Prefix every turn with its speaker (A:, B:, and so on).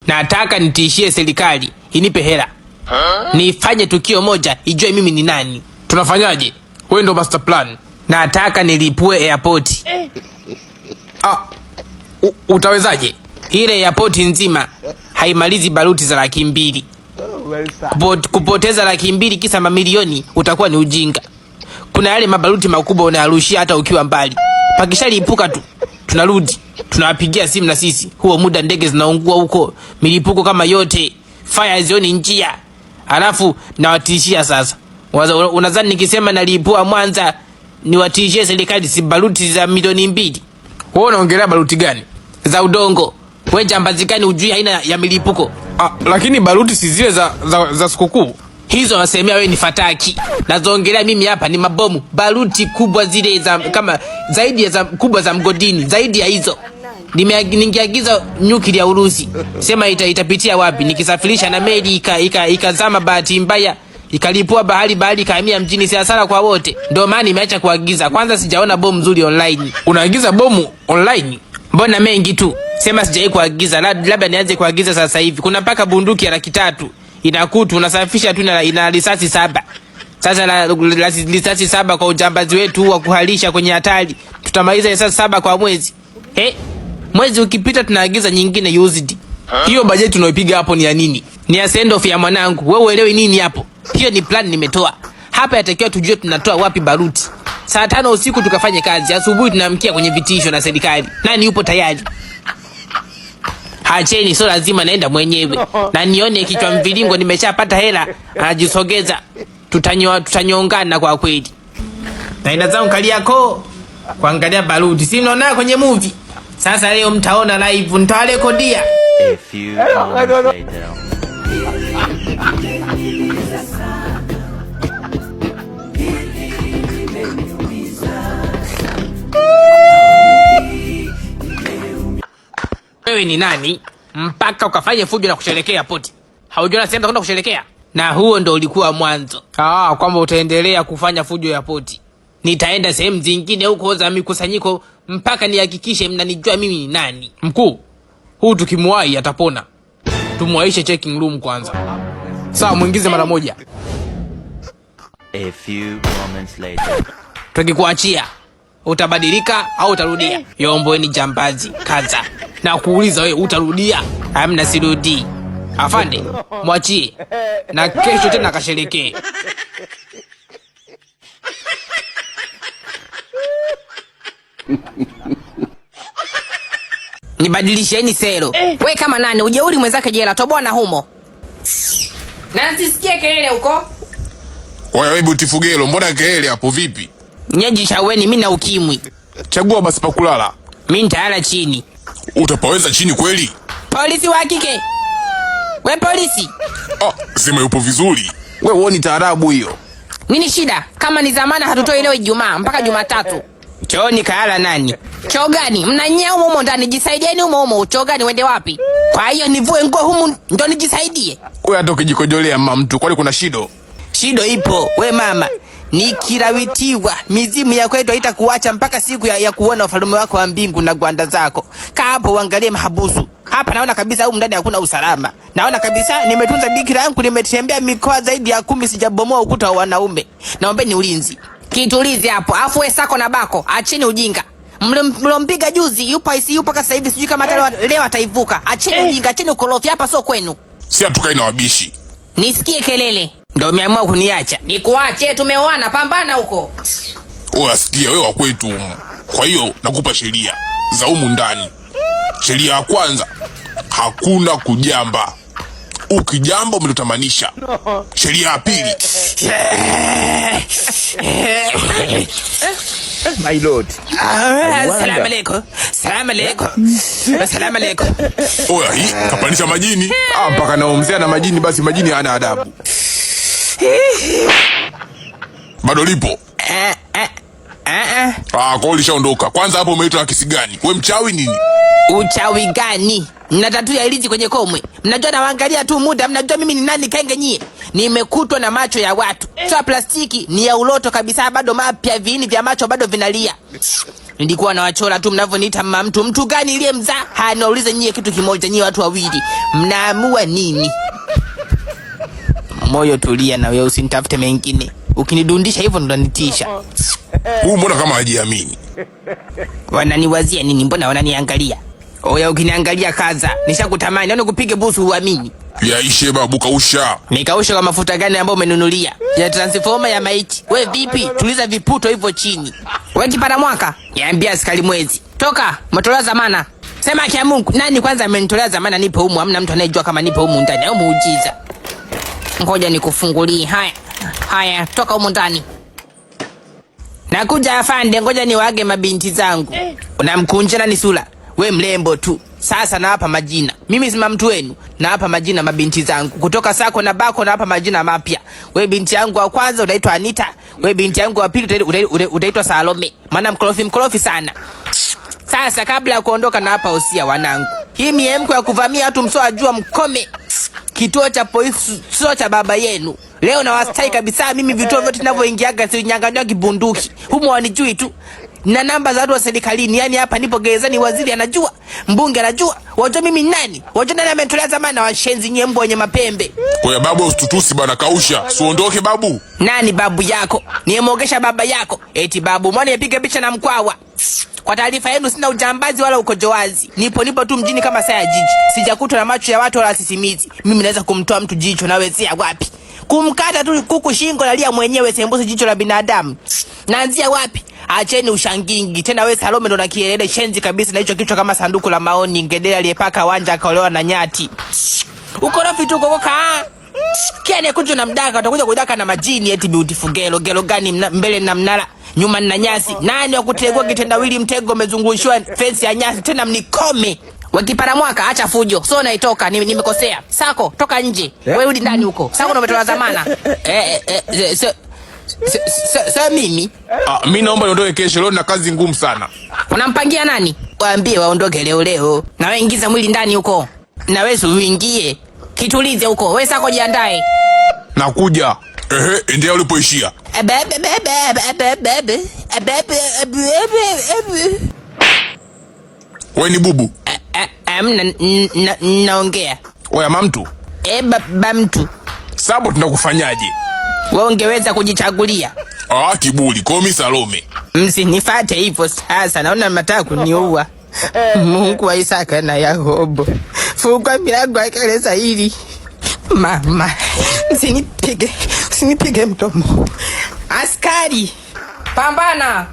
A: Nataka nitishie serikali inipe hela. Nifanye tukio moja ijue mimi ni nani.
B: Tunafanyaje? Wewe ndo master plan.
A: Nataka nilipue airport.
B: Utawezaje?
A: Ile airport nzima haimalizi baruti za 200,000. Kupoteza 200,000 kisa mamilioni utakuwa ni ujinga. Kuna yale mabaruti makubwa unayarushia hata ukiwa mbali. Pakishalipuka tu tunarudi, tunawapigia simu na sisi. Huo muda ndege zinaungua huko, milipuko kama yote, fire zioni njia. Alafu nawatishia sasa. Unadhani nikisema nalipua Mwanza niwatishie serikali si baruti za milioni 2?
B: Wewe unaongelea baruti gani?
A: Za udongo. Wewe jambazi gani ujui haina ya milipuko?
B: Lakini baruti si zile za sikukuu.
A: Hizo wasemea wewe ni fataki. Nazoongelea mimi hapa ni mabomu. Baruti kubwa zile za kama zaidi ya za kubwa za mgodini, zaidi ya hizo. Ningeagiza nyuklia ya Urusi. Sema itapitia wapi? Nikisafirisha na meli ikazama bahati mbaya, ikalipua bahari kahamia mjini, si hasara kwa wote. Ndio maana nimeacha kuagiza. Kwanza sijaona bomu nzuri online.
B: Unaagiza bomu online?
A: Mbona mengi tu? Sema sijai kuagiza, labda nianze kuagiza sasa hivi. Kuna paka bunduki ya 300,000. Inakutu unasafisha tu ina risasi 7. Sasa risasi 7 kwa ujambazi wetu wa kuhalisha kwenye hatari. Tutamaliza risasi 7 kwa mwezi. Mwezi ukipita tunaagiza nyingine used.
B: Hiyo bajeti unayopiga hapo ni ya nini?
A: Ni ya send off ya mwanangu. Wewe uelewi nini hapo? Hiyo ni plan nimetoa. Hapa yatakiwa tujue tunatoa wapi baruti. Saa 5 usiku tukafanye kazi. Asubuhi tunamkia kwenye vitisho na serikali. Nani yupo tayari? Acheni, so lazima naenda mwenyewe. Na nione kichwa mviringo nimeshapata hela, anajisogeza. Tutanyongana kwa kweli. Naenda zangu Kariakoo kuangalia baruti. Si mnaona kwenye movie? Sasa leo mtaona live, nitawarekodia.
C: A few moments later.
A: Wewe ni nani mpaka ukafanye fujo na kusherekea poti? Haujua sehemu kwenda kusherekea? Na huo ndo ulikuwa mwanzo. Kwamba utaendelea kufanya fujo ya poti. Nitaenda sehemu zingine huko za mikusanyiko mpaka nihakikishe mnanijua mimi ni nani.
B: Mkuu, huu tukimwahi atapona. Tumwaishe checking room kwanza. Sawa, muingize mara moja.
C: A few moments later.
A: Tukikuachia utabadilika au utarudia? Yombo ni jambazi, kaza. Na kuuliza wewe utarudia? Hamna, sirudi. Afande, mwachie. Na kesho tena kasherekee. Nibadilisheni sero.
D: We kama nani ujeuri mwenzake jela toboa na humo.
A: Na sisikie kelele huko.
E: Wewe Butifugelo, mbona kelele hapo vipi?
A: Nyeji shaweni mimi na ukimwi.
E: Chagua basi pa kulala.
A: Mimi nitala chini.
E: Utapaweza chini kweli?
A: Polisi wa kike. We polisi.
E: Sema yupo vizuri.
B: Wewe uone taarabu hiyo.
D: Nini shida? Kama ni zamana hatutoi leo Ijumaa mpaka Jumatatu.
A: Chooni kaala nani?
D: Choo gani? Mnanyia humo ndani, jisaidieni humo. Choo gani uende wapi?
A: Kwa hiyo nivue nguo humu ndo nijisaidie.
E: Wewe hata ukijikojolea mama mtu, kwani kuna shido?
A: Shido ipo, we mama. Nikirawitiwa mizimu ya kwetu haitakuacha mpaka siku ya kuona ufalme wako wa mbingu na gwanda zako. Kaa hapo uangalie mahabusu. Hapa naona kabisa huko ndani hakuna usalama. Naona kabisa nimetunza bikira yangu, nimetembea mikoa zaidi ya 10 sijabomoa ukuta wa wanaume. Naombeni ulinzi.
D: Kitulizi hapo. Afu we sako na bako, acheni ujinga. Mlompiga juzi yupo ICU mpaka sasa hivi, sijui kama leo ataivuka. Acheni ujinga, acheni ukorofi, hapa sio kwenu.
E: Si atukai na wabishi.
D: Nisikie kelele.
A: Ndio umeamua kuniacha.
D: Nikuache, tumeoana, pambana huko.
E: Unasikia wewe wa kwetu. Kwa hiyo nakupa sheria za humu ndani. Sheria ya kwanza, hakuna kujamba. Ukijamba umetutamanisha. Sheria ya pili.
B: My lord.
A: Salamu alaykum. Salamu alaykum. Salamu alaykum.
E: Oya, hii kapandisha majini.
B: Mpaka naomzea na majini, basi majini hana adabu.
E: Bado lipo? Kwa ulishaondoka. Kwanza hapo umeitwa na kesi gani? Wewe mchawi nini?
A: Uchawi gani? Mnatatuya ilizi kwenye komwe. Mnajua nawaangalia tu muda, mnajua mimi ni nani kenge nyie. Nimekutwa na macho ya watu. Sio plastiki, ni ya uloto kabisa, bado mapya, viini vya macho bado vinalia.
D: Nilikuwa nawachora tu mnavyoniita mama mtu. Mtu gani ile mzaa? Haya, niwaulize nyie kitu kimoja, nyie watu wawili. Mnaamua nini? Moyo tulia na wewe, usinitafute mengine. Ukinidundisha hivyo ndo unanitisha.
E: Mbona kama hajiamini?
D: Wananiwazia nini? Mbona wananiangalia? Oya, ukiniangalia kaza. Nishakutamani, naona kupige busu uamini.
E: Yaishe babu, kausha.
D: Nikausha kwa mafuta gani ambayo umenunulia? Ya transformer ya maiti. We vipi? Tuliza viputo hivyo chini. We kipara mwaka? Niambia askari mwezi. Toka, mtolea zamana. Sema kia Mungu, nani kwanza amenitolea zamana nipo humu? Hamna mtu anayejua kama nipo humu ndani. Au muujiza. Ngoja nikufungulie. Haya, toka humu ndani. Nakuja afande, ngoja niwaage mabinti zangu. Unamkunjana ni sura. We mlembo tu. Sasa nawapa majina. Mimi sima mtu wenu. Nawapa majina mabinti zangu. Kutoka sako na bako nawapa majina mapya. We binti yangu wa kwanza unaitwa Anita. We binti yangu wa pili utaitwa Salome. Maana mkorofi sana. Sasa kabla ya kuondoka nawapa usia wanangu. Hii miemko ya kuvamia watu msoajua mkome. Kituo cha polisi sio cha baba yenu. Leo na wastai kabisa, mimi vituo vyote ninavyoingiaga si nyanganywa kibunduki. Humo wanijui tu. Na namba za watu wa serikalini, yani hapa nipo gerezani, waziri anajua, mbunge anajua. Wajua mimi nani? Wajua nani amenitolea zamana? Washenzi nyembo wenye mapembe.
E: Kwa babu usitutusi bana, kausha. Suondoke babu.
D: Nani babu yako? Niemogesha baba yako. Eti babu, mwana yapige picha na Mkwawa. Kwa taarifa yenu sina ujambazi wala ukojoazi. Nipo tu mjini kama saa ya jiji. Sijakutwa na macho ya watu wala sisimizi. Mimi naweza kumtoa mtu jicho na wezea wapi? Kumkata tu kuku shingo lalia mwenyewe, sembusi jicho la binadamu. Naanzia wapi? Acheni ushangingi. Tena wewe Salome ndo nakielele shenzi kabisa na hicho kichwa kama sanduku la maoni, ngedele aliyepaka wanja akaolewa na nyati. Ukorofi tu kokoka. Kiani kujo na mdaka, utakuja kudaka na majini eti beautiful gelo. Gelo gani mbele na mnala, nyuma na nyasi. Nani wa kutegwa kitendawili mtego umezungushwa fence ya nyasi, tena mnikome. Wakipara mwaka acha fujo. So naitoka, nimekosea. Sako, toka nje. Wewe rudi ndani huko. Sako ndo umetoa zamana. Mimi
E: mimi naomba niondoke kesho, leo na kazi ngumu sana.
D: Unampangia nani? Waambie waondoke leo. Na wewe ingiza mwili ndani huko. Na wewe uingie. Kitulize huko. Wewe Sako jiandae.
E: Nakuja. Endea ulipoishia. Wewe ni bubu.
D: Naongea.
E: Oya mamtu.
D: Baba mtu.
E: Sabo tunakufanyaje?
D: Wewe ungeweza kujichagulia.
E: Kiburi, komi Salome.
D: Msinifate hivyo sasa, naona mnataka kuniua. Mungu wa Isaka na Yakobo, fungua milango ya gereza hili. Mama, usinipige mdomo. Askari, pambana.